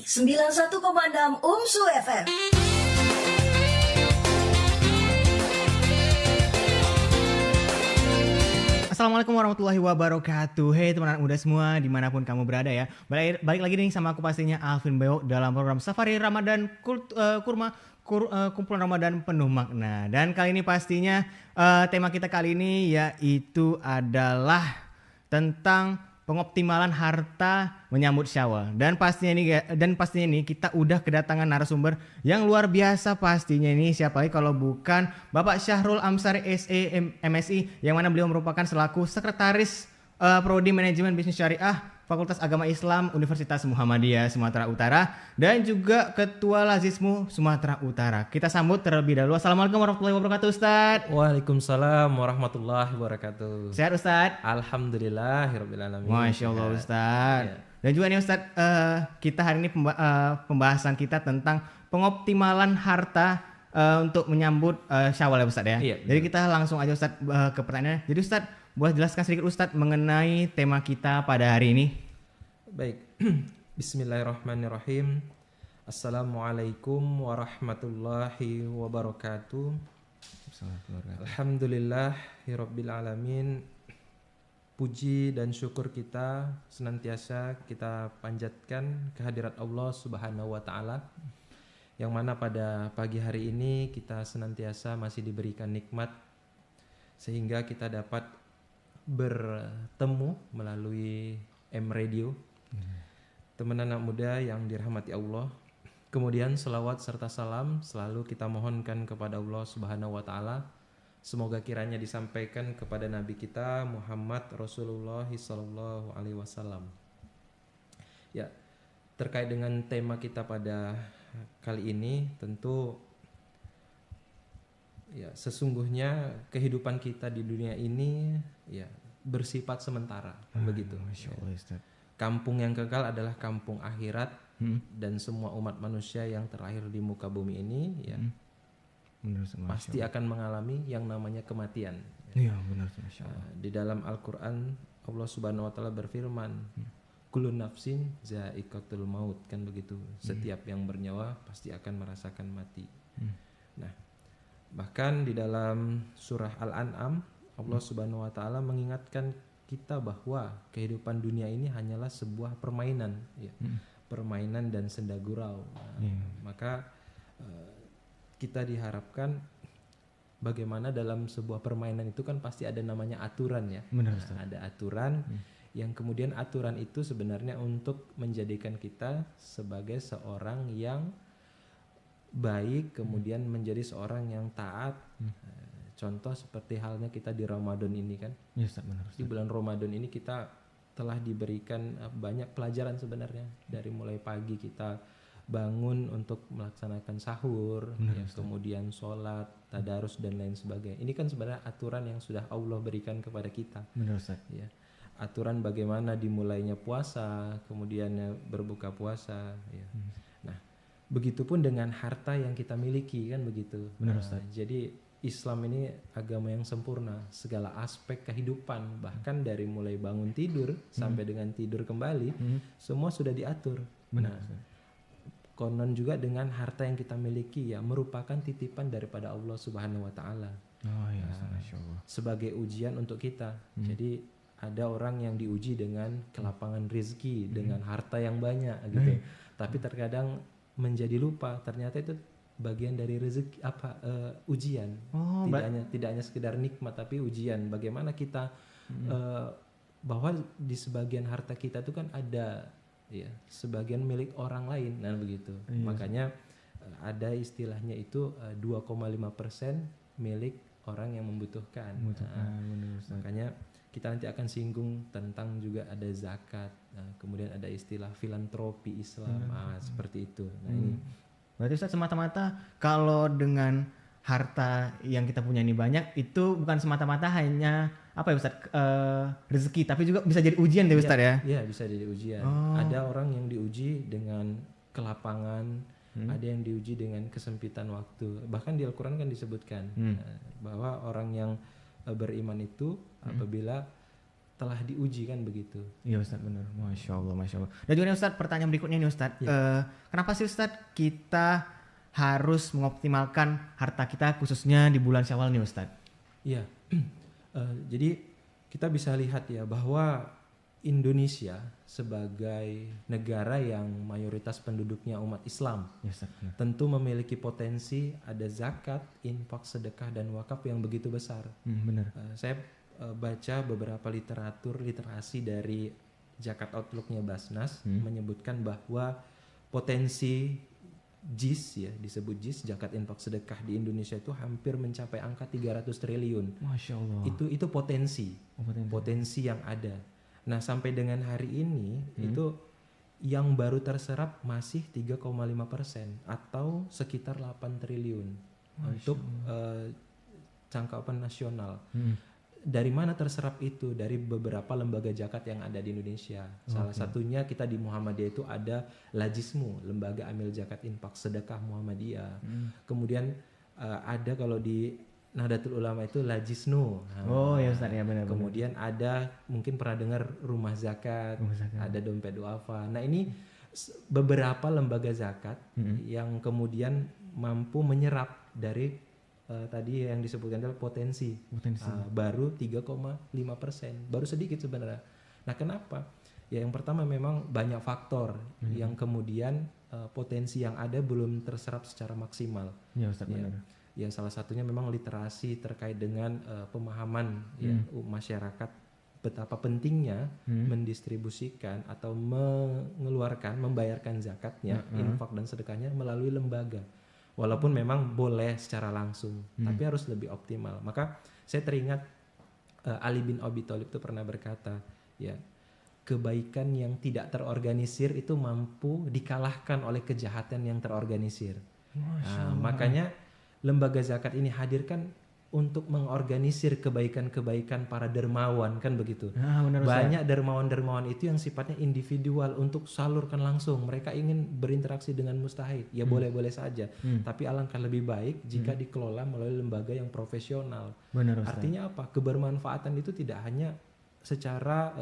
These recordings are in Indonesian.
91,6 UMSU FM. Assalamualaikum warahmatullahi wabarakatuh. Hey teman-teman muda semua dimanapun kamu berada ya. Balik lagi nih sama aku pastinya Alvin Beo dalam program Safari Ramadan Kumpulan Ramadan Penuh Makna. Dan kali ini pastinya tema kita kali ini yaitu adalah tentang pengoptimalan harta menyambut Syawal. Dan pastinya ini kita udah kedatangan narasumber yang luar biasa pastinya ini. Siapa lagi kalau bukan Bapak Syahrul Amsari SE MSI, yang mana beliau merupakan selaku sekretaris Prodi Manajemen Bisnis Syariah Fakultas Agama Islam Universitas Muhammadiyah Sumatera Utara dan juga Ketua Lazismu Sumatera Utara. Kita sambut terlebih dahulu. Assalamualaikum warahmatullahi wabarakatuh, Ustaz. Waalaikumsalam warahmatullahi wabarakatuh. Sehat, Ustaz? Alhamdulillahirabbil alamin. Masya Allah, Ustaz. Ya. Dan juga nih Ustaz, kita hari ini pembahasan kita tentang pengoptimalan harta untuk menyambut Syawal ya, Ustaz ya. Iya, jadi kita langsung aja Ustaz ke pertanyaannya. Jadi Ustaz, boleh jelaskan sedikit Ustadz mengenai tema kita pada hari ini? Baik. Bismillahirrahmanirrahim. Assalamualaikum warahmatullahi wabarakatuh. Alhamdulillahirabbil alamin. Puji dan syukur kita senantiasa kita panjatkan kehadirat Allah Subhanahu wa taala, yang mana pada pagi hari ini kita senantiasa masih diberikan nikmat sehingga kita dapat bertemu melalui M-Radio. Teman anak muda yang dirahmati Allah. Kemudian selawat serta salam selalu kita mohonkan kepada Allah Subhanahu wa taala. Semoga kiranya disampaikan kepada Nabi kita Muhammad Rasulullah sallallahu alaihi wasallam. Ya, terkait dengan tema kita pada kali ini, tentu ya sesungguhnya kehidupan kita di dunia ini ya bersifat sementara, begitu. Masya Allah, Ustaz. Kampung yang kekal adalah kampung akhirat, dan semua umat manusia yang terlahir di muka bumi ini ya benar, pasti akan mengalami yang namanya kematian. Iya, benar, Masya Allah. Di dalam Al-Quran Allah Subhanahu wa taala berfirman, kullu nafsin za'iqatul maut, kan begitu. Setiap yang bernyawa pasti akan merasakan mati. Nah, bahkan di dalam surah Al-An'am Allah Subhanahu wa taala mengingatkan kita bahwa kehidupan dunia ini hanyalah sebuah permainan, ya. Permainan dan senda gurau. Maka kita diharapkan bagaimana dalam sebuah permainan itu kan pasti ada namanya aturan ya. Benar, ada aturan yang kemudian aturan itu sebenarnya untuk menjadikan kita sebagai seorang yang baik, kemudian menjadi seorang yang taat. Contoh seperti halnya kita di Ramadan ini kan. Ya, Ustaz, benar, Ustaz. Di bulan Ramadan ini kita telah diberikan banyak pelajaran sebenarnya. Dari mulai pagi kita bangun untuk melaksanakan sahur, ya, kemudian sholat, tadarus dan lain sebagainya. Ini kan sebenarnya aturan yang sudah Allah berikan kepada kita. Benar, Ustaz. Ya. Aturan bagaimana dimulainya puasa, kemudian berbuka puasa, ya. Nah, begitupun dengan harta yang kita miliki kan begitu. Benar, Ustaz. Jadi Islam ini agama yang sempurna, segala aspek kehidupan, bahkan dari mulai bangun tidur sampai dengan tidur kembali, semua sudah diatur. Benar, Nah, konon juga dengan harta yang kita miliki ya merupakan titipan daripada Allah Subhanahu wa taala. Oh ya, Masya Allah. Sebagai ujian untuk kita. Jadi ada orang yang diuji dengan kelapangan rezeki, dengan harta yang banyak gitu. Tapi terkadang menjadi lupa ternyata itu bagian dari rezeki ujian. Tidak hanya sekedar nikmat tapi ujian. Bagaimana kita bahwa di sebagian harta kita itu kan ada ya sebagian milik orang lain, nah begitu. Makanya ada istilahnya itu 2,5% milik orang yang membutuhkan. Makanya kita nanti akan singgung tentang juga ada zakat. Kemudian ada istilah filantropi Islam, seperti itu. Nah ini berarti Ustaz semata-mata kalau dengan harta yang kita punya ini banyak, itu bukan semata-mata hanya apa ya Ustaz, rezeki, tapi juga bisa jadi ujian deh Ustaz ya? Iya, bisa jadi ujian. Ada orang yang diuji dengan kelapangan, ada yang diuji dengan kesempitan waktu. Bahkan di Al-Quran kan disebutkan bahwa orang yang beriman itu apabila telah diuji kan begitu. Iya Ustadz, benar. Masya Allah, Masya Allah. Dan juga nih Ustadz, pertanyaan berikutnya nih Ustadz. Kenapa sih Ustadz kita harus mengoptimalkan harta kita khususnya di bulan Syawal nih Ustadz? Iya. Jadi kita bisa lihat ya bahwa Indonesia sebagai negara yang mayoritas penduduknya umat Islam, Ya Ustadz, benar. tentu memiliki potensi ada zakat, infak, sedekah dan wakaf yang begitu besar. Benar. Saya baca beberapa literasi dari Zakat Outlook-nya Basnas menyebutkan bahwa potensi JIS ya, disebut JIS, zakat infak sedekah di Indonesia itu hampir mencapai angka 300 triliun. Masya Allah. Itu potensi yang ada. Nah, sampai dengan hari ini itu yang baru terserap masih 3,5% atau sekitar 8 triliun untuk cangkapan nasional. Dari mana terserap itu? Dari beberapa lembaga zakat yang ada di Indonesia. Salah satunya kita di Muhammadiyah itu ada Lajismu, Lembaga Amil Zakat Infak Sedekah Muhammadiyah. Kemudian ada kalau di Nahdlatul Ulama itu Lajisnu. Ya Ustadz, ya benar. Kemudian ada mungkin pernah dengar Rumah Zakat, ada Dompet Duafa. Nah, ini beberapa lembaga zakat yang kemudian mampu menyerap dari tadi yang disebutkan adalah potensi. Baru 3,5%, baru sedikit sebenarnya. Nah, kenapa? Ya, yang pertama memang banyak faktor yang kemudian potensi yang ada belum terserap secara maksimal. Ya Ustadz, benar. Ya, salah satunya memang literasi terkait dengan pemahaman ya masyarakat betapa pentingnya mendistribusikan atau membayarkan zakatnya, infak dan sedekahnya melalui lembaga. Walaupun memang boleh secara langsung, tapi harus lebih optimal. Maka saya teringat Ali bin Abi Thalib itu pernah berkata, ya, kebaikan yang tidak terorganisir itu mampu dikalahkan oleh kejahatan yang terorganisir. Makanya lembaga zakat ini hadirkan untuk mengorganisir kebaikan-kebaikan para dermawan, kan begitu. Banyak dermawan-dermawan itu yang sifatnya individual untuk salurkan langsung. Mereka ingin berinteraksi dengan mustahik, ya boleh-boleh saja. Tapi alangkah lebih baik jika dikelola melalui lembaga yang profesional. Artinya apa? Kebermanfaatan itu tidak hanya secara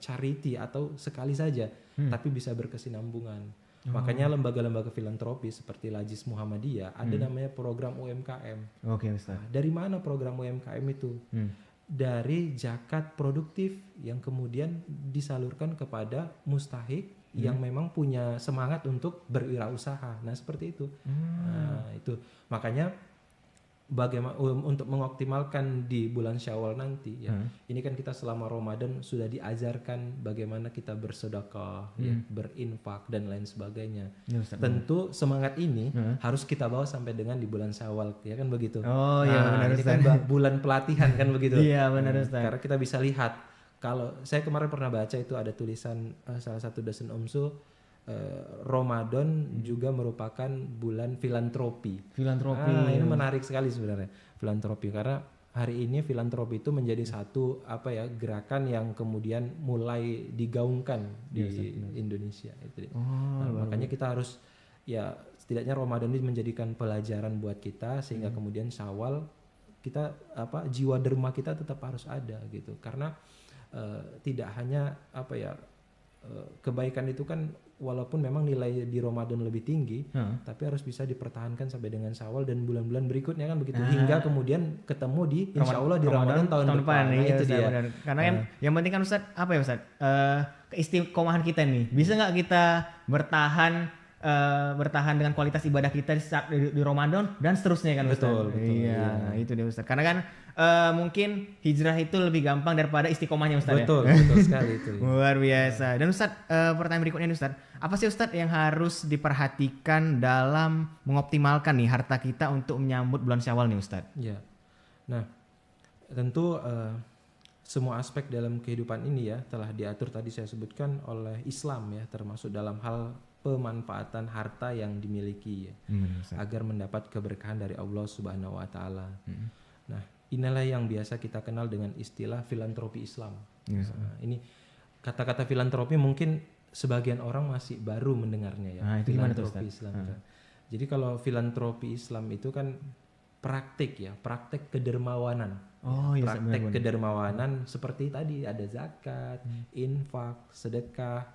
charity atau sekali saja, tapi bisa berkesinambungan. Makanya lembaga-lembaga filantropi seperti Lajis Muhammadiyah ada namanya program UMKM. Oke, Ustaz. Nah, dari mana program UMKM itu? Dari zakat produktif yang kemudian disalurkan kepada mustahik yang memang punya semangat untuk berwirausaha. Nah, seperti itu. Nah, itu makanya bagaimana untuk mengoptimalkan di bulan Syawal nanti ya. Ini kan kita selama Ramadan sudah diajarkan bagaimana kita bersedekah, ya, berinfak dan lain sebagainya. Tentu semangat ini harus kita bawa sampai dengan di bulan Syawal, ya kan begitu. Oh iya, benar, ini kan bulan pelatihan kan begitu. Iya, benar Ustaz. Karena kita bisa lihat, kalau saya kemarin pernah baca itu ada tulisan salah satu dosen UMSU, Ramadan juga merupakan bulan filantropi. Ini menarik sekali sebenarnya filantropi, karena hari ini filantropi itu menjadi satu gerakan yang kemudian mulai digaungkan di Indonesia. Makanya kita harus ya setidaknya Ramadan ini menjadikan pelajaran buat kita sehingga kemudian Syawal kita jiwa derma kita tetap harus ada gitu, karena tidak hanya kebaikan itu kan walaupun memang nilai di Ramadan lebih tinggi, tapi harus bisa dipertahankan sampai dengan Syawal dan bulan-bulan berikutnya kan begitu, hingga kemudian ketemu di Insya Allah di Ramadan tahun depan. Nah, itu dia. Benar. Karena yang penting kan Ustaz keistiqomahan kita nih. Bisa nggak kita bertahan dengan kualitas ibadah kita di Ramadan dan seterusnya kan Ustaz. Betul. Iya, itu dia Ustaz. Karena kan mungkin hijrah itu lebih gampang daripada istiqomahnya Ustaz. Betul sekali itu. Luar biasa. Dan Ustaz, pertanyaan berikutnya nih Ustaz. Apa sih Ustaz yang harus diperhatikan dalam mengoptimalkan nih harta kita untuk menyambut bulan Syawal nih Ustaz? Ya. Nah, tentu semua aspek dalam kehidupan ini ya telah diatur tadi saya sebutkan oleh Islam ya, termasuk dalam hal pemanfaatan harta yang dimiliki ya, agar mendapat keberkahan dari Allah Subhanahu wa taala. Nah, inilah yang biasa kita kenal dengan istilah filantropi Islam. Nah, ini kata-kata filantropi mungkin sebagian orang masih baru mendengarnya ya. Nah, itu gimana tuh, filantropi Islam. Jadi kalau filantropi Islam itu kan praktek kedermawanan. Oh iya, Praktek kedermawanan seperti tadi ada zakat, infak, sedekah,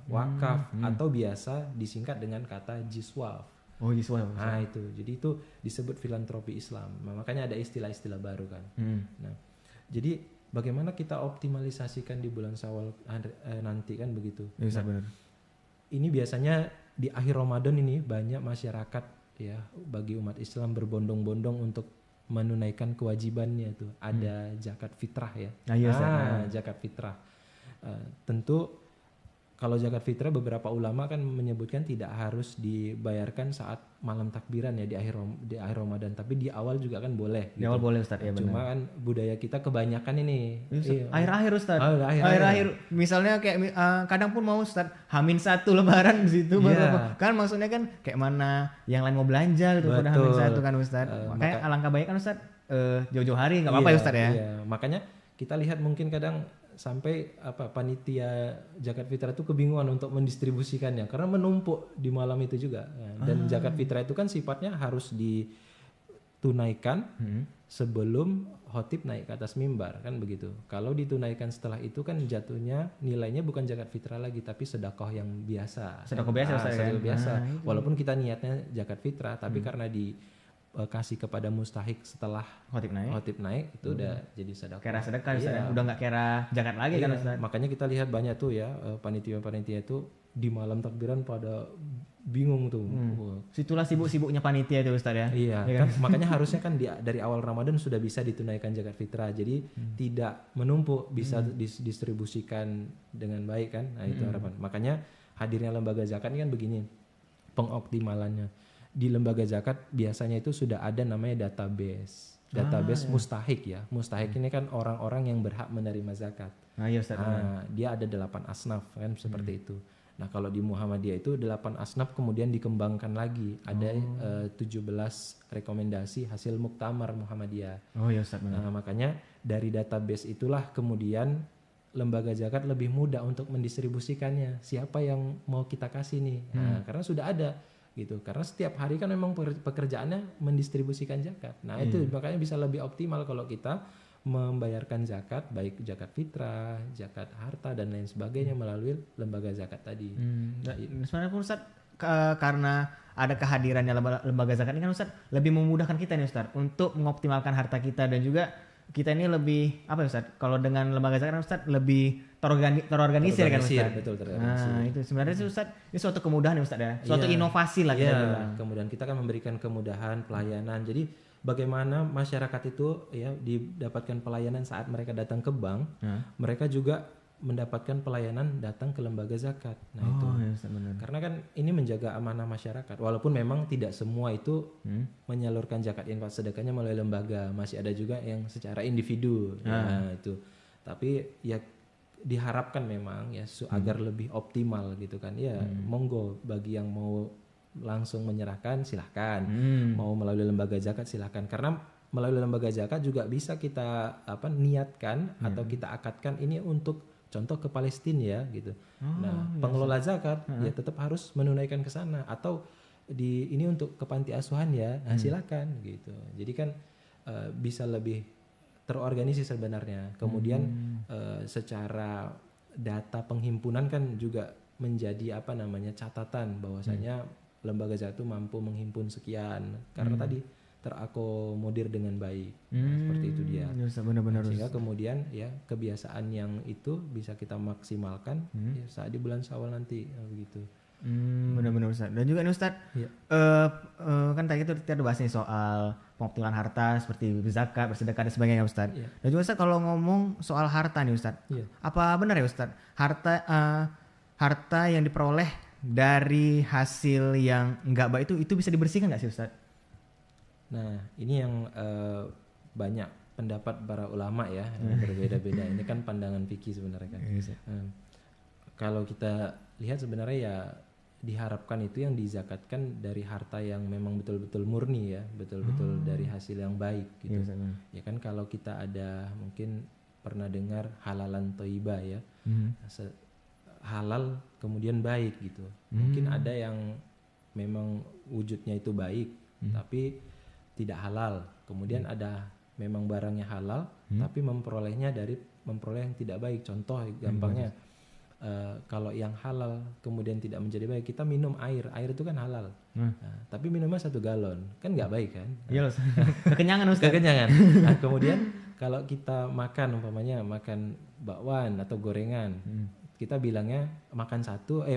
wakaf, atau biasa disingkat dengan kata jiswaf. Oh Yiswa. Nah itu, jadi itu disebut filantropi Islam. Nah, makanya ada istilah-istilah baru kan. Nah, jadi bagaimana kita optimalisasikan di bulan Syawal nanti kan begitu. Iya, benar. Ini biasanya di akhir Ramadan ini banyak masyarakat ya bagi umat Islam berbondong-bondong untuk menunaikan kewajibannya tuh. Ada zakat fitrah ya. Zakat fitrah. Tentu kalau zakat fitrah beberapa ulama kan menyebutkan tidak harus dibayarkan saat malam takbiran ya di akhir Ramadan, tapi di awal juga kan boleh. Di awal boleh Ustaz ya, benar. Cuma kan budaya kita kebanyakan ini akhir-akhir Ustaz. Akhir-akhir. Misalnya kayak kadang pun mau Ustaz H-1 lebaran di situ baru apa. Kan maksudnya kan kayak mana yang lain mau belanja gitu pada H-1 kan Ustaz. Makanya alangkah baik kan Ustaz jauh-jauh hari enggak apa-apa ya Ustaz ya. Iya, makanya kita lihat mungkin kadang sampai panitia zakat fitrah itu kebingungan untuk mendistribusikannya karena menumpuk di malam itu juga. Dan zakat fitrah itu kan sifatnya harus ditunaikan sebelum khotib naik ke atas mimbar kan begitu. Kalau ditunaikan setelah itu kan jatuhnya nilainya bukan zakat fitrah lagi tapi sedekah yang biasa. Sedekah biasa. Walaupun kita niatnya zakat fitrah tapi karena kasih kepada mustahik setelah khotib naik itu udah jadi sedekah. Kira sedekah udah nggak kira zakat lagi kan Ustaz. Makanya kita lihat banyak tuh ya panitia-panitia itu di malam takbiran pada bingung tuh. Situlah sibuk-sibuknya panitia itu Ustaz ya. Iya kan makanya harusnya kan dari awal Ramadan sudah bisa ditunaikan zakat fitrah. Jadi tidak menumpuk, bisa didistribusikan dengan baik kan. Nah itu harapan. Makanya hadirnya lembaga zakat ini kan begini pengoptimalannya. Di lembaga zakat biasanya itu sudah ada namanya database mustahik ya. Mustahik ini kan orang-orang yang berhak menerima zakat. Iya Ustaz. Dia ada 8 asnaf kan seperti itu. Nah kalau di Muhammadiyah itu 8 asnaf kemudian dikembangkan lagi. Ada 17 rekomendasi hasil muktamar Muhammadiyah. Oh iya Ustaz. Nah makanya dari database itulah kemudian lembaga zakat lebih mudah untuk mendistribusikannya. Siapa yang mau kita kasih nih? Nah karena sudah ada gitu, karena setiap hari kan memang pekerjaannya mendistribusikan zakat. Nah itu makanya bisa lebih optimal kalau kita membayarkan zakat, baik zakat fitrah, zakat harta dan lain sebagainya melalui lembaga zakat tadi. Sebenarnya pun Ustaz karena ada kehadirannya lembaga zakat ini kan Ustaz lebih memudahkan kita nih Ustaz untuk mengoptimalkan harta kita dan juga kita ini lebih apa ya Ustaz? Kalau dengan lembaga zakat kan Ustaz lebih terorganisir kan Ustaz? Betul, terorganisir. Nah itu sebenarnya Ustaz ini suatu kemudahan ya Ustaz ya, suatu inovasi lah kita bilang. Kemudian kita kan memberikan kemudahan pelayanan. Jadi bagaimana masyarakat itu ya didapatkan pelayanan saat mereka datang ke bank, mereka juga mendapatkan pelayanan datang ke lembaga zakat. Nah itu ya Ustaz, benar. Karena kan ini menjaga amanah masyarakat. Walaupun memang tidak semua itu menyalurkan zakat infak sedekahnya melalui lembaga, masih ada juga yang secara individu. Nah itu. Tapi ya diharapkan memang ya agar lebih optimal gitu kan. Ya monggo bagi yang mau langsung menyerahkan silahkan, mau melalui lembaga zakat silahkan. Karena melalui lembaga zakat juga bisa kita niatkan atau kita akadkan ini untuk contoh ke Palestina ya gitu. Pengelola zakat ya tetap harus menunaikan ke sana atau ini untuk ke panti asuhan ya, silakan gitu. Jadi kan bisa lebih terorganisir sebenarnya. Kemudian secara data penghimpunan kan juga menjadi catatan bahwasanya lembaga zakat itu mampu menghimpun sekian karena tadi terakomodir dengan baik. Seperti itu dia. Benar-benar. Sehingga kemudian ya kebiasaan yang itu bisa kita maksimalkan ya, saat di bulan Syawal nanti begitu. Benar-benar Ustaz. Dan juga nih Ustaz, kan tadi kita udah bahas nih soal pengoptimalan harta seperti zakat, bersedekah dan sebagainya Ustaz. Dan juga Ustaz kalau ngomong soal harta nih Ustaz, apa benar ya Ustaz harta yang diperoleh dari hasil yang enggak baik itu bisa dibersihkan nggak sih Ustaz? Nah ini yang banyak pendapat para ulama ya yang berbeda-beda. Ini kan pandangan fikih sebenarnya kan. Kalau kita lihat sebenarnya ya diharapkan itu yang dizakatkan dari harta yang memang betul-betul murni ya, betul-betul dari hasil yang baik gitu. Ya kan kalau kita ada mungkin pernah dengar halalan thayyibah ya, halal kemudian baik gitu. Mungkin ada yang memang wujudnya itu baik tapi tidak halal Kemudian ada memang barangnya halal, tapi memperoleh yang tidak baik. Contoh gampangnya, kalau yang halal kemudian tidak menjadi baik, kita minum air itu kan halal, tapi minumnya 1 galon, kan nggak baik kan? Iya Ustaz. Kekenyangan Ustaz. Kekenyangan. Nah, kemudian kalau kita makan umpamanya makan bakwan atau gorengan, kita bilangnya makan 2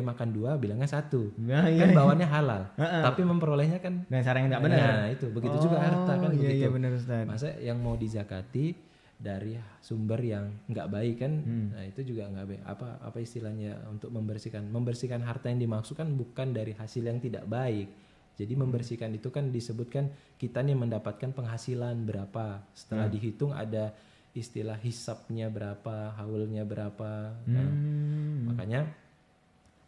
bilangnya 1, Nah, iya, kan bawaannya halal, tapi memperolehnya kan dan cara yang nggak benar. Nah itu begitu juga harta kan Iya, begitu. iya benar Ustaz. Masa yang mau dizakati dari sumber yang nggak baik kan, nah itu juga nggak baik. Apa istilahnya untuk membersihkan harta yang dimaksudkan bukan dari hasil yang tidak baik. Jadi membersihkan itu kan disebutkan kita nih mendapatkan penghasilan berapa, setelah dihitung ada istilah hisapnya berapa, haulnya berapa. Nah, makanya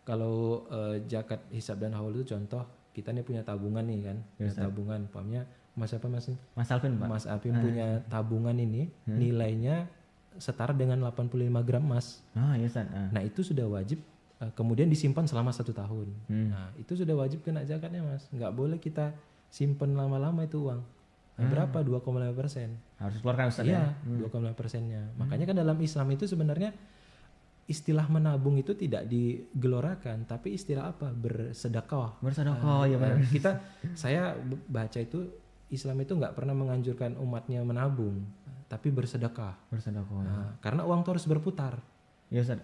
kalau zakat hisap dan haul itu contoh kita nih punya tabungan nih kan, tabungan, pahamnya Mas Alvin Pak. Mas Alvin punya tabungan ini nilainya setara dengan 85 gram emas. Iya Ustaz. Nah itu sudah wajib kemudian disimpan selama 1 tahun. Nah itu sudah wajib kena zakatnya Mas. Nggak boleh kita simpan lama-lama itu uang. Nah, berapa? 2,5%. Harus keluarkan Ustaz ya? 2,5%-nya. Makanya kan dalam Islam itu sebenarnya istilah menabung itu tidak digelorakan, tapi istilah apa? Bersedekah. Ya benar. Saya baca itu Islam itu nggak pernah menganjurkan umatnya menabung, tapi bersedekah. Nah, karena uang itu harus berputar. Ya Ustaz.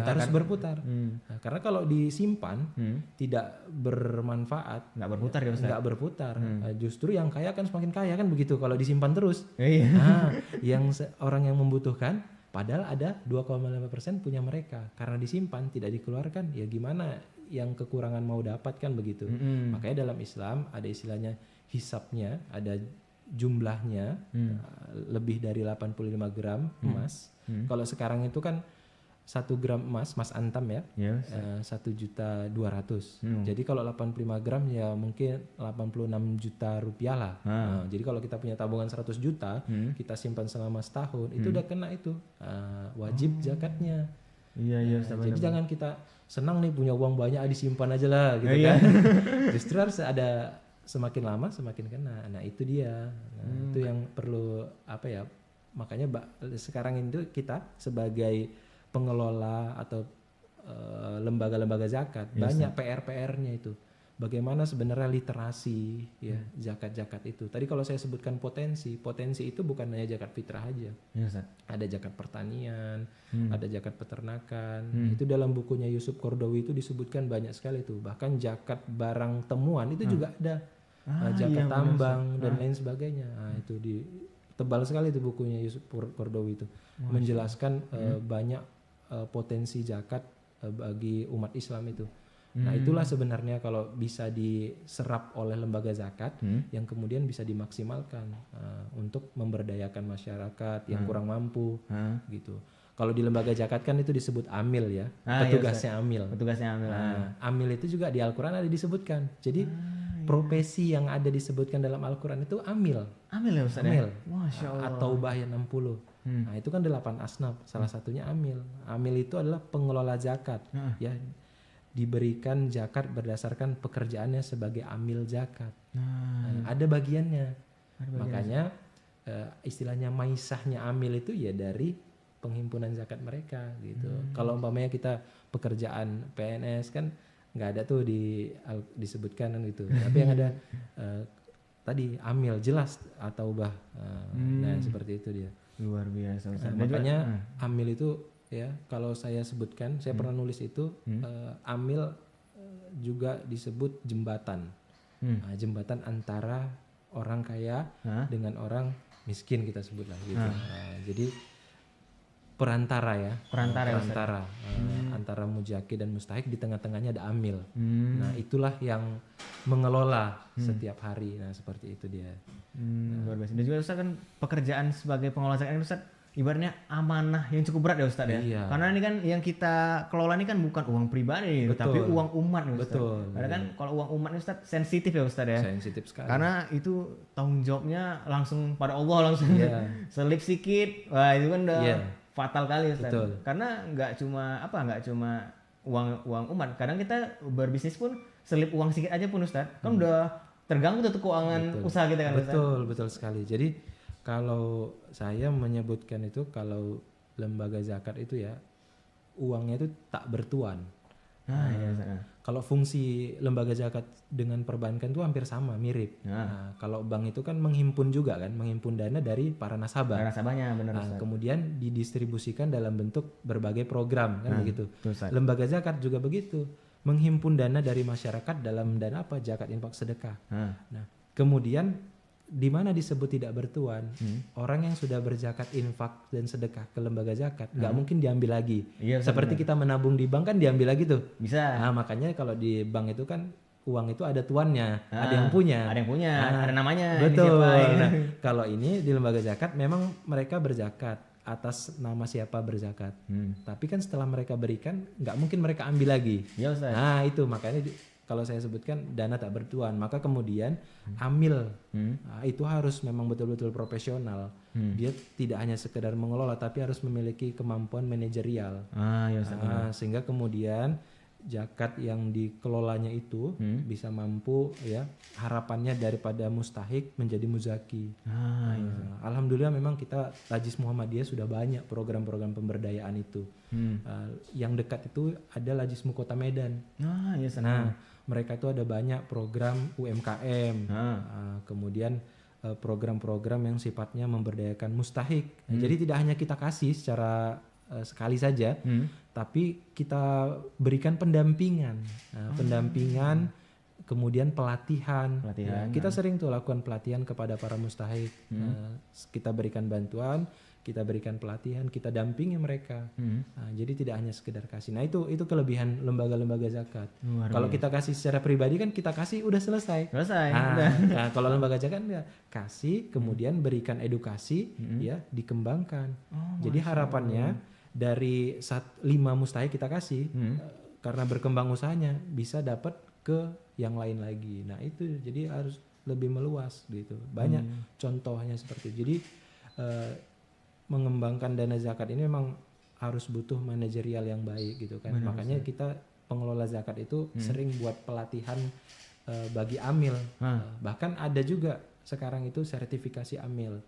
Harus berputar. Nah, karena kalau disimpan tidak bermanfaat, nggak berputar ya Ustaz. Nggak berputar. Justru yang kaya kan semakin kaya kan begitu kalau disimpan terus. Iya. Nah, orang yang membutuhkan padahal ada 2,5% punya mereka. Karena disimpan tidak dikeluarkan, ya gimana yang kekurangan mau dapat kan begitu. Makanya dalam Islam ada istilahnya hisapnya, ada jumlahnya lebih dari 85 gram emas. Kalau sekarang itu kan 1 gram emas antam ya, 1.200.000. Jadi kalau 85 gram ya mungkin 86 juta rupiah lah. Nah, jadi kalau kita punya tabungan 100 juta, kita simpan selama setahun, itu udah kena itu wajib zakatnya. Iya. Jadi jangan kita senang nih punya uang banyak disimpan aja lah gitu kan. Justru harus ada semakin lama semakin kena. Nah itu dia. Itu yang perlu makanya sekarang itu kita sebagai pengelola atau lembaga-lembaga zakat banyak PR-nya itu. Bagaimana sebenarnya literasi ya zakat-zakat itu. Tadi kalau saya sebutkan potensi itu bukan hanya zakat fitrah aja. Ada zakat pertanian, ada zakat peternakan. Itu dalam bukunya Yusuf Qaradawi itu disebutkan banyak sekali itu. Bahkan zakat barang temuan itu juga ada. Zakat tambang dan lain sebagainya. Nah, itu tebal sekali itu bukunya Yusuf Qaradawi itu. Menjelaskan banyak potensi zakat bagi umat Islam itu. Nah itulah sebenarnya kalau bisa diserap oleh lembaga zakat yang kemudian bisa dimaksimalkan untuk memberdayakan masyarakat yang kurang mampu gitu. Kalau di lembaga zakat kan itu disebut amil ya, petugasnya amil. Amil itu juga di Al-Quran ada disebutkan. Jadi profesi yang ada disebutkan dalam Al-Quran itu amil. Amil ya Ustaz. Amil. Masya Allah. Atau bahaya 60. Nah itu kan 8 asnaf. Salah satunya amil. Amil itu adalah pengelola zakat. Ya, diberikan zakat berdasarkan pekerjaannya sebagai amil zakat. Ada bagiannya. Makanya istilahnya maisahnya amil itu ya dari penghimpunan zakat mereka gitu. Kalau umpamanya kita pekerjaan PNS kan nggak ada tuh disebutkan kan gitu. Tapi yang ada tadi amil jelas atau nah seperti itu dia. Luar biasa. Makanya amil itu ya kalau saya sebutkan, saya pernah nulis itu amil juga disebut jembatan. Nah, jembatan antara orang kaya dengan orang miskin kita sebutlah gitu. Jadi perantara antara mujaki dan mustahik, di tengah-tengahnya ada amil. Nah itulah yang mengelola setiap hari. Nah seperti itu dia. Luar biasa. Dan juga Ustaz kan pekerjaan sebagai pengelola zakat Ustaz ibaratnya amanah yang cukup berat ya Ustaz ya. Karena ini kan yang kita kelola ini kan bukan uang pribadi, tapi uang umat nih Ustaz. Karena kan kalau uang umat ini Ustaz sensitif ya Ustaz ya. Sensitif sekali. Karena itu tanggung jawabnya langsung pada Allah langsung. Selip sedikit, wah itu kan udah fatal kali Ustaz. Karena nggak cuma uang umat. Kadang kita berbisnis pun selip uang sedikit aja pun Ustaz. Kan udah terganggu tuh keuangan usaha kita kan. Betul sekali. Jadi kalau saya menyebutkan itu, kalau lembaga zakat itu ya uangnya itu tak bertuan. Kalau fungsi lembaga zakat dengan perbankan itu hampir sama, mirip. Kalau bank itu kan menghimpun juga kan, menghimpun dana dari para nasabah. Nasabahnya benar. Kemudian didistribusikan dalam bentuk berbagai program kan begitu. Lembaga zakat juga begitu, menghimpun dana dari masyarakat dalam dana apa? Zakat, infak, sedekah. Nah, kemudian di mana disebut tidak bertuan, orang yang sudah berzakat, infak dan sedekah ke lembaga zakat nggak mungkin diambil lagi. Seperti kita menabung di bank kan diambil lagi tuh. Bisa. Nah, makanya kalau di bank itu kan uang itu ada tuannya, ada yang punya, ada namanya. Betul. Nah, kalau ini di lembaga zakat memang mereka berzakat atas nama siapa berzakat. Tapi kan setelah mereka berikan nggak mungkin mereka ambil lagi. Nah itu makanya kalau saya sebutkan dana tak bertuan, maka kemudian amil itu harus memang betul-betul profesional. Dia tidak hanya sekedar mengelola, tapi harus memiliki kemampuan manajerial. Sehingga kemudian zakat yang dikelolanya itu bisa mampu ya, harapannya daripada mustahik menjadi muzaki. Alhamdulillah memang kita Lajis Muhammadiyah sudah banyak program-program pemberdayaan itu. Yang dekat itu ada Lajismu Kota Medan. Mereka itu ada banyak program UMKM, kemudian program-program yang sifatnya memberdayakan mustahik. Jadi tidak hanya kita kasih secara sekali saja, tapi kita berikan pendampingan, pendampingan, kemudian pelatihan. Kita sering tuh lakukan pelatihan kepada para mustahik. Kita berikan bantuan, kita berikan pelatihan, kita dampingi mereka. Jadi tidak hanya sekedar kasih. Nah itu kelebihan lembaga-lembaga zakat. Kalau kita kasih secara pribadi kan kita kasih udah selesai. Nah, kalau lembaga zakat ya kasih, kemudian berikan edukasi, ya dikembangkan. Jadi harapannya dari 5 mustahik kita kasih, karena berkembang usahanya bisa dapat ke yang lain lagi. Nah itu jadi harus lebih meluas gitu. Banyak contohnya seperti itu. Jadi mengembangkan dana zakat ini memang harus butuh manajerial yang baik gitu kan. Makanya kita pengelola zakat itu sering buat pelatihan bagi amil. Bahkan ada juga sekarang itu sertifikasi amil.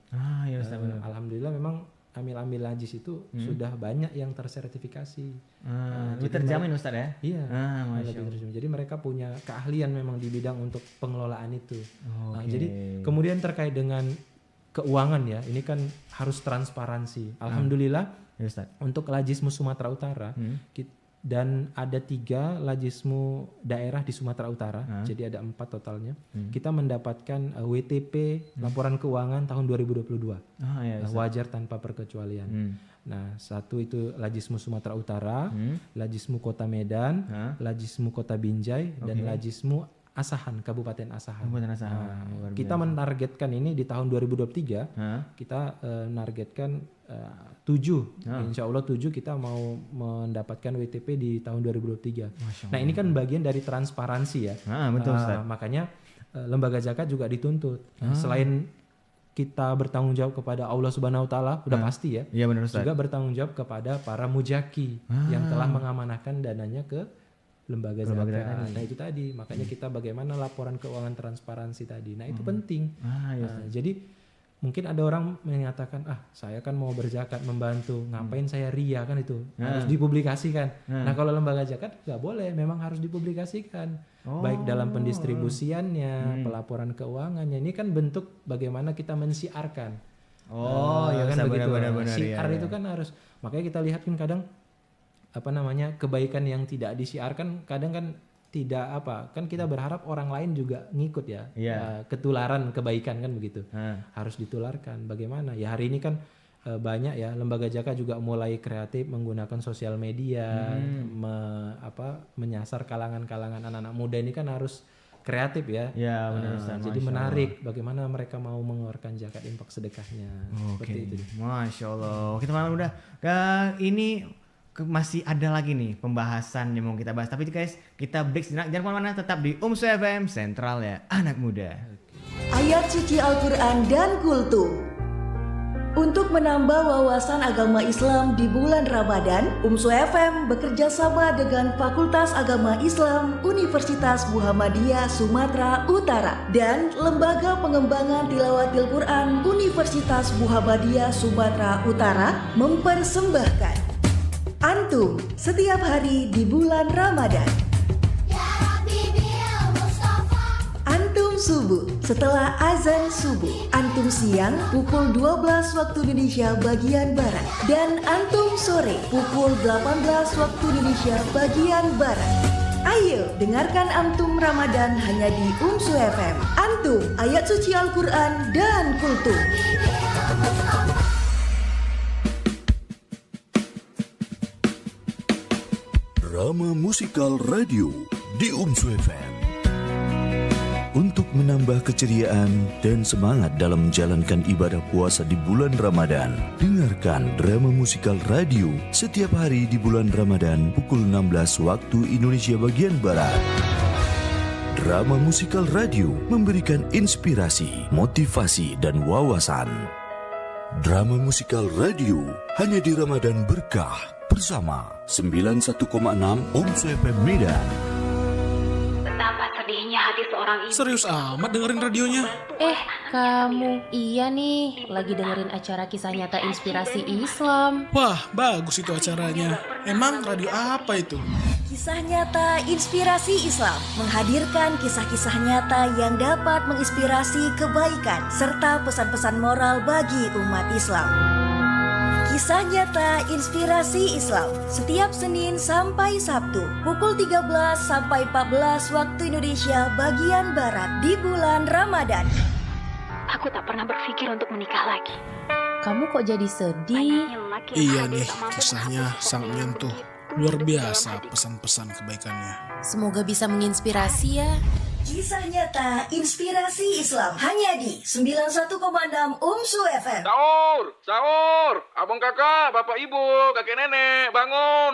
Alhamdulillah memang amil-amil Lajis itu sudah banyak yang tersertifikasi. Jadi terjamin Ustaz ya? Iya. Jadi mereka punya keahlian memang di bidang untuk pengelolaan itu. Jadi kemudian terkait dengan keuangan ya, ini kan harus transparansi. Alhamdulillah untuk Lajismu Sumatera Utara dan ada 3 Lajismu daerah di Sumatera Utara, jadi ada 4 totalnya. Kita mendapatkan WTP laporan keuangan tahun 2022, wajar tanpa perkecualian. Nah, satu itu Lajismu Sumatera Utara, Lajismu Kota Medan, Lajismu Kota Binjai, dan Lajismu Asahan, Kabupaten Asahan. Kita menargetkan ini di tahun 2023, kita menargetkan 7, insya Allah 7 kita mau mendapatkan WTP di tahun 2023. Nah ini kan bagian dari transparansi ya. Betul, makanya lembaga zakat juga dituntut. Selain kita bertanggung jawab kepada Allah Subhanahu Wa Taala, udah pasti ya. Iya benar Ustaz. Juga bertanggung jawab kepada para mujaki yang telah mengamanahkan dananya ke lembaga zakat. Nah itu tadi, makanya kita bagaimana laporan keuangan transparansi tadi. Nah itu penting. Jadi mungkin ada orang menyatakan, saya kan mau berzakat membantu, ngapain saya ria kan itu, harus dipublikasikan. Nah kalau lembaga zakat nggak boleh, memang harus dipublikasikan, baik dalam pendistribusiannya, pelaporan keuangannya. Ini kan bentuk bagaimana kita mensiarkan. Kan begitu. Siar itu kan harus, makanya kita lihat kan kadang kebaikan yang tidak disiarkan kadang kan tidak kan kita berharap orang lain juga ngikut ya, ketularan kebaikan kan begitu. Harus ditularkan. Bagaimana ya, hari ini kan banyak ya lembaga zakat juga mulai kreatif menggunakan sosial media, menyasar kalangan-kalangan anak-anak muda ini kan harus kreatif ya. Benar. Jadi menarik bagaimana mereka mau mengeluarkan zakat infak sedekahnya. Seperti itu. Masya Allah. Kita malam udah ini masih ada lagi nih pembahasan yang mau kita bahas, tapi guys kita break sejenak, jangan kemana-mana, tetap di UMSU FM, sentral ya anak muda. Ayat suci Al-Quran dan kultum. Untuk menambah wawasan agama Islam di bulan Ramadan, UMSU FM bekerja sama dengan Fakultas Agama Islam Universitas Muhammadiyah Sumatera Utara dan Lembaga Pengembangan Tilawatil Quran Universitas Muhammadiyah Sumatera Utara mempersembahkan Antum setiap hari di bulan Ramadan. Subuh, setelah azan subuh, antum siang pukul 12 waktu Indonesia bagian Barat, dan antum sore pukul 18 waktu Indonesia bagian Barat. Ayo dengarkan Antum Ramadan hanya di UMSU FM. Antum, ayat suci Al-Quran dan kultur. Drama Musikal Radio di UMSU FM. Untuk menambah keceriaan dan semangat dalam menjalankan ibadah puasa di bulan Ramadan, dengarkan drama musikal radio setiap hari di bulan Ramadan pukul 16 waktu Indonesia bagian Barat. Drama musikal radio memberikan inspirasi, motivasi, dan wawasan. Drama musikal radio hanya di Ramadan Berkah bersama 91,6 UMSU FM Medan. Betapa sedihnya hati seorang ibu. Serius amat dengerin radionya. Kamu, iya nih, lagi dengerin acara kisah nyata inspirasi Islam. Wah, bagus itu acaranya. Emang radio apa itu? Kisah nyata inspirasi Islam menghadirkan kisah-kisah nyata yang dapat menginspirasi kebaikan serta pesan-pesan moral bagi umat Islam. Kisah nyata inspirasi Islam setiap Senin sampai Sabtu pukul 13 sampai 14 waktu Indonesia bagian Barat di bulan Ramadan. Aku tak pernah berpikir untuk menikah lagi. Kamu kok jadi sedih? Iya nih, kisahnya sangat menyentuh. Luar biasa pesan-pesan kebaikannya. Semoga bisa menginspirasi ya. Kisah nyata inspirasi Islam hanya di 91,6 UMSU FM. Sahur, abang kakak, bapak ibu, kakek nenek, bangun,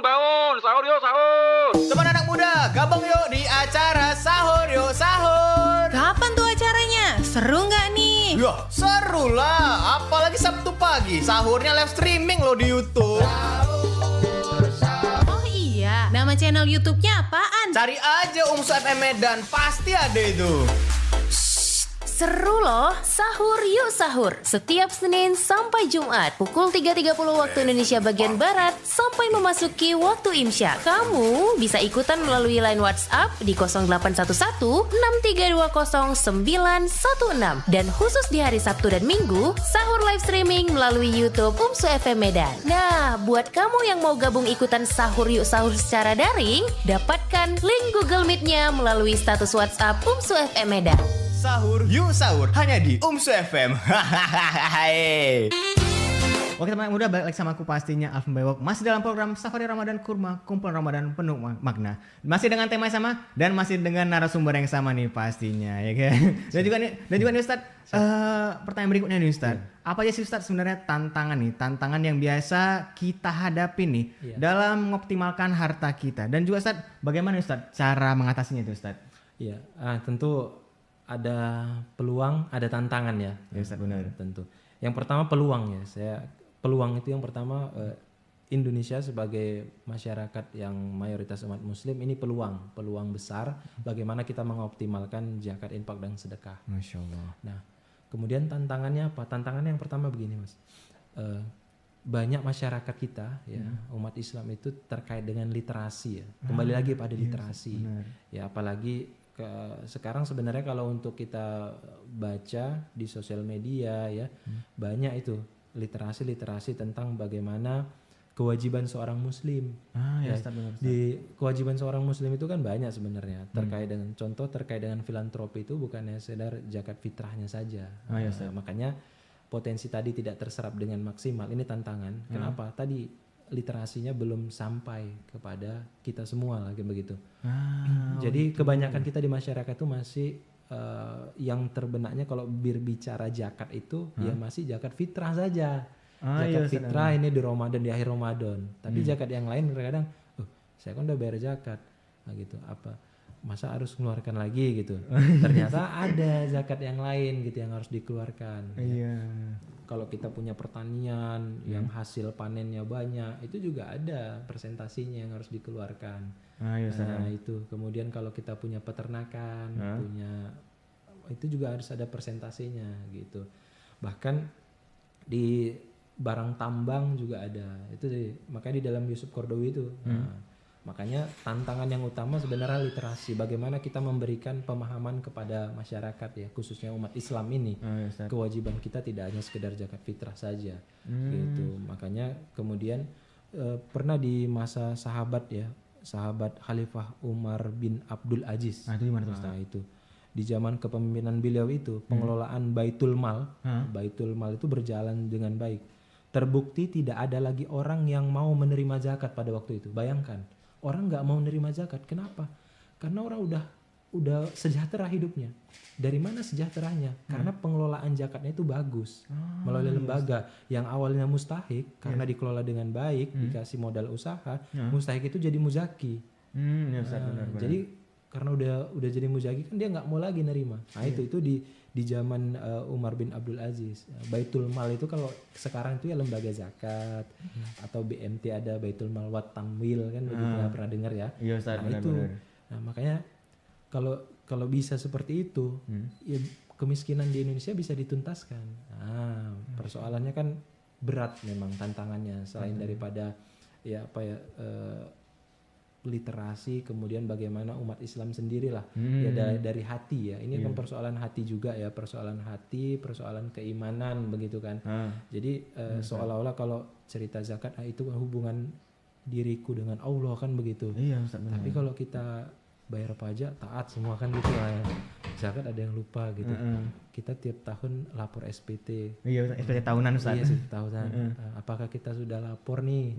sahur yuk, sahur. Teman anak muda, gabung yuk di acara sahur yuk sahur. Kapan tuh acaranya? Seru nggak nih? Ya seru lah, apalagi Sabtu pagi, sahurnya live streaming loh di YouTube. Oh iya, nama channel YouTube-nya apaan? Cari aja UMSU FM Medan, pasti ada itu. Seru loh, sahur yuk sahur. Setiap Senin sampai Jumat pukul 3.30 waktu Indonesia bagian Barat sampai memasuki waktu Imsya. Kamu bisa ikutan melalui line WhatsApp di 0811 6320 916. Dan khusus di hari Sabtu dan Minggu, sahur live streaming melalui YouTube UMSU FM Medan. Nah, buat kamu yang mau gabung ikutan sahur yuk sahur secara daring, dapatkan link Google Meet-nya melalui status WhatsApp UMSU FM Medan. Sahur yuk sahur hanya di UMSU FM. Oke teman muda, balik lagi sama aku pastinya Alvin Bewok. Masih dalam program Safari Ramadan Kurma, kumpulan Ramadan penuh makna. Masih dengan tema yang sama dan masih dengan narasumber yang sama nih pastinya, ya kan? Dan juga nih Ustadz, pertanyaan berikutnya nih Ustadz. Apa aja sih Ustadz sebenarnya tantangan yang biasa kita hadapi nih dalam mengoptimalkan harta kita? Dan juga Ustadz, bagaimana Ustadz cara mengatasinya itu Ustadz? Iya, tentu ada peluang, ada tantangan ya. Ya Ustaz, benar. Tentu. Yang pertama peluang ya. Peluang itu yang pertama, Indonesia sebagai masyarakat yang mayoritas umat muslim ini peluang besar bagaimana kita mengoptimalkan zakat, infak dan sedekah. Masya Allah. Nah, kemudian tantangannya apa? Tantangannya yang pertama begini Mas. Banyak masyarakat kita ya, umat Islam itu terkait dengan literasi ya. Kembali lagi pada literasi. Ya, apalagi sekarang sebenarnya kalau untuk kita baca di sosial media ya, banyak itu literasi tentang bagaimana kewajiban seorang muslim. Di kewajiban seorang muslim itu kan banyak sebenarnya terkait dengan filantropi itu bukannya sekedar zakat fitrahnya saja. Makanya potensi tadi tidak terserap dengan maksimal. Ini tantangan. Kenapa? Tadi literasinya belum sampai kepada kita semua lagi begitu. Jadi kebanyakan kita di masyarakat itu masih yang terbenaknya kalau berbicara zakat itu ya masih zakat fitrah saja. Zakat fitrah ini di Ramadan, di akhir Ramadan. Tapi zakat yang lain kadang-kadang, saya kan udah bayar zakat, gitu. Apa masa harus mengeluarkan lagi gitu? Ternyata ada zakat yang lain gitu yang harus dikeluarkan. Iya. kalau kita punya pertanian yang hasil panennya banyak, itu juga ada presentasinya yang harus dikeluarkan. Nah itu kemudian kalau kita punya peternakan, itu juga harus ada presentasinya gitu. Bahkan di barang tambang juga ada. Itu makanya di dalam Yusuf Qaradawi itu. Makanya tantangan yang utama sebenarnya literasi. Bagaimana kita memberikan pemahaman kepada masyarakat ya, khususnya umat Islam ini. Kewajiban kita tidak hanya sekedar zakat fitrah saja. Gitu. Makanya kemudian pernah di masa sahabat Khalifah Umar bin Abdul Aziz. Itu gimana tuh, Ustaz? Nah, itu di zaman kepemimpinan beliau itu pengelolaan Baitul Mal itu berjalan dengan baik. Terbukti tidak ada lagi orang yang mau menerima zakat pada waktu itu. Bayangkan, orang nggak mau menerima zakat. Kenapa? Karena orang udah sejahtera hidupnya. Dari mana sejahteranya? Karena pengelolaan zakatnya itu bagus melalui lembaga yang awalnya mustahik karena dikelola dengan baik, dikasih modal usaha, mustahik itu jadi muzaki. Benar. Jadi karena udah jadi muzaki kan dia nggak mau lagi nerima. Nah itu di zaman Umar bin Abdul Aziz. Baitul Mal itu kalau sekarang itu ya lembaga zakat atau BMT ada Baitul Mal wat Tamwil kan begitu, pernah dengar ya. Iya, Ustaz, nah, itu. Nah, makanya kalau bisa seperti itu, ya kemiskinan di Indonesia bisa dituntaskan. Nah, persoalannya kan berat memang tantangannya selain daripada literasi, kemudian bagaimana umat Islam sendirilah ya dari hati ya. Ini kan persoalan hati juga ya, persoalan hati, persoalan keimanan begitu kan. Jadi seolah-olah kalau cerita zakat itu hubungan diriku dengan Allah kan begitu. Iya, Ustaz, tapi kalau kita bayar pajak taat semua kan gitu ya. Zakat ada yang lupa gitu. Kita tiap tahun lapor SPT. Iya, SPT tahunan, Ustaz. Iya, SPT tahunan. Apakah kita sudah lapor nih?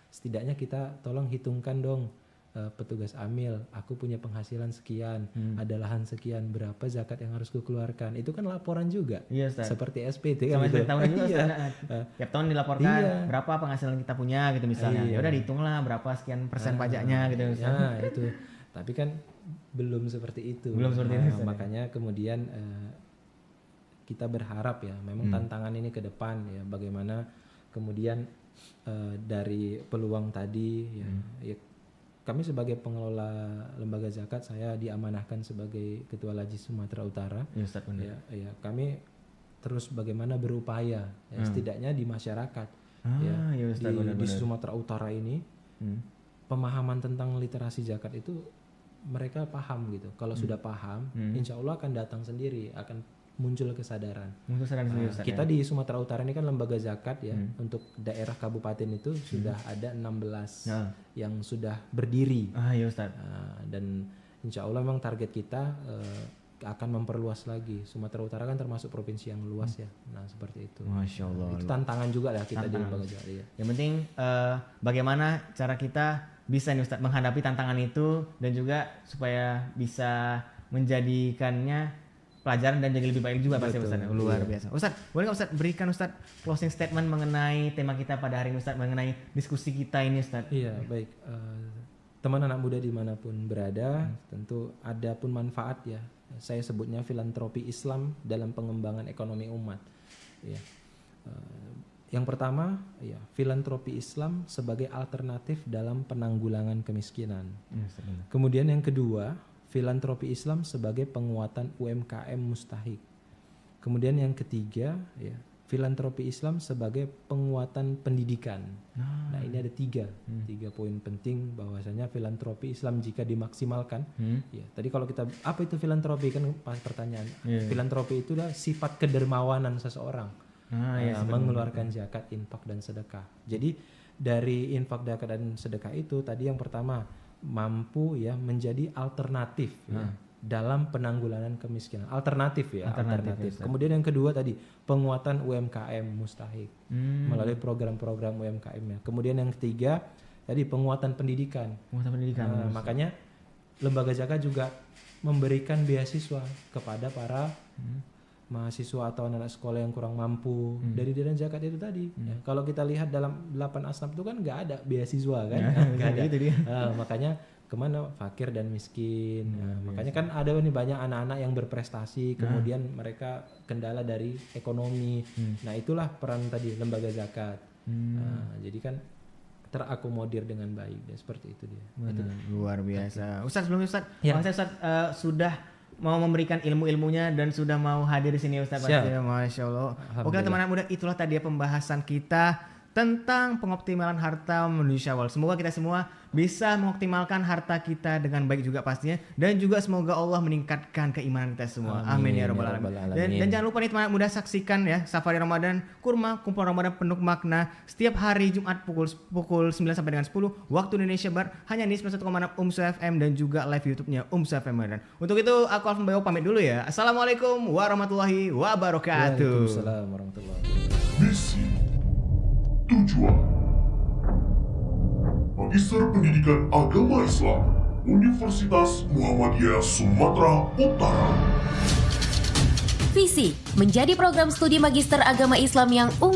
Setidaknya kita tolong hitungkan dong, petugas amil, aku punya penghasilan sekian, ada lahan sekian, berapa zakat yang harus kukeluarkan. Itu kan laporan juga. Iya, Ustaz. Seperti SPT Sama kan gitu. tahunan juga, Ustaz. Tiap tahun dilaporkan berapa penghasilan kita punya gitu misalnya. Ya udah dihitunglah berapa sekian persen pajaknya gitu, Ustaz. Nah, itu. Tapi kan belum seperti itu. Makanya kemudian kita berharap ya, memang tantangan ini ke depan ya, bagaimana kemudian dari peluang tadi ya kami sebagai pengelola lembaga zakat, saya diamanahkan sebagai Ketua Lajis Sumatera Utara. Ya, Ustaz, ya kami terus bagaimana berupaya ya, setidaknya di masyarakat ya Ustaz, di Sumatera Utara ini pemahaman tentang literasi zakat itu mereka paham gitu. Kalau sudah paham, insya Allah akan datang sendiri, akan muncul kesadaran. Kita di Sumatera Utara ini kan lembaga zakat ya, untuk daerah kabupaten itu sudah ada 16 yang sudah berdiri. Iya, Ustaz. Dan insya Allah memang target kita akan memperluas lagi. Sumatera Utara kan termasuk provinsi yang luas ya. Nah, seperti itu. Masya Allah. Itu tantangan juga lah kita di lembaga zakat ya. Yang penting bagaimana cara kita bisa nih, Ustaz, menghadapi tantangan itu dan juga supaya bisa menjadikannya pelajaran dan jadi lebih baik juga pasti, Ustaz. Luar biasa. Ustaz, boleh nggak Ustaz berikan Ustaz closing statement mengenai tema kita pada hari ini, Ustaz, mengenai diskusi kita ini, Ustaz? Iya, baik. Teman anak muda dimanapun berada, tentu ada pun manfaat ya. Saya sebutnya filantropi Islam dalam pengembangan ekonomi umat. Ya. Yang pertama, ya, filantropi Islam sebagai alternatif dalam penanggulangan kemiskinan. Kemudian yang kedua, filantropi Islam sebagai penguatan UMKM mustahik. Kemudian yang ketiga, ya, filantropi Islam sebagai penguatan pendidikan. Nah, ini ada tiga poin penting bahwasanya filantropi Islam jika dimaksimalkan. Ya, tadi kalau kita apa itu filantropi kan pas pertanyaan. Filantropi itu adalah sifat kedermawanan seseorang, mengeluarkan zakat, infak dan sedekah. Jadi dari infak, zakat dan sedekah itu tadi yang pertama mampu ya menjadi alternatif ya, dalam penanggulangan kemiskinan. Alternatif. Kemudian yang kedua tadi penguatan UMKM mustahik melalui program-program UMKM-nya. Kemudian yang ketiga tadi penguatan pendidikan. Makanya lembaga zakat juga memberikan beasiswa kepada para mahasiswa atau anak sekolah yang kurang mampu dari dana zakat itu tadi. Ya, kalau kita lihat dalam 8 asnaf itu kan nggak ada beasiswa kan, nggak ada. Makanya kemana fakir dan miskin. Nah, makanya kan ada nih banyak anak-anak yang berprestasi, kemudian mereka kendala dari ekonomi. Nah itulah peran tadi lembaga zakat. Nah, jadi kan terakomodir dengan baik dan seperti itu dia. Itu. Luar biasa. Ustaz, sebelum Ustaz, Ya. Ustaz sudah mau memberikan ilmu-ilmunya dan sudah mau hadir di sini Ustaz. Siap. Pasti. Masya Allah. Oke Alhamdulillah. teman-teman muda, itulah tadi ya pembahasan kita tentang pengoptimalan harta menuju Syawal. Semoga kita semua bisa mengoptimalkan harta kita dengan baik juga pastinya, dan juga semoga Allah meningkatkan keimanan kita semua. Amin ya rabbal alamin. Dan jangan lupa nih teman muda, saksikan ya Safari Ramadan Kurma, kumpulan Ramadan penuh makna setiap hari Jumat pukul 9 sampai dengan 10 waktu Indonesia Barat, hanya di 91,6 UMSU FM dan juga live YouTube-nya UMSU FM Ramadan. Untuk itu aku Alvin Bayo pamit dulu ya. Assalamualaikum warahmatullahi wabarakatuh. Waalaikumsalam warahmatullahi wabarakatuh. Misi tujuan Magister Pendidikan Agama Islam Universitas Muhammadiyah Sumatera Utara. Visi menjadi program studi Magister Agama Islam yang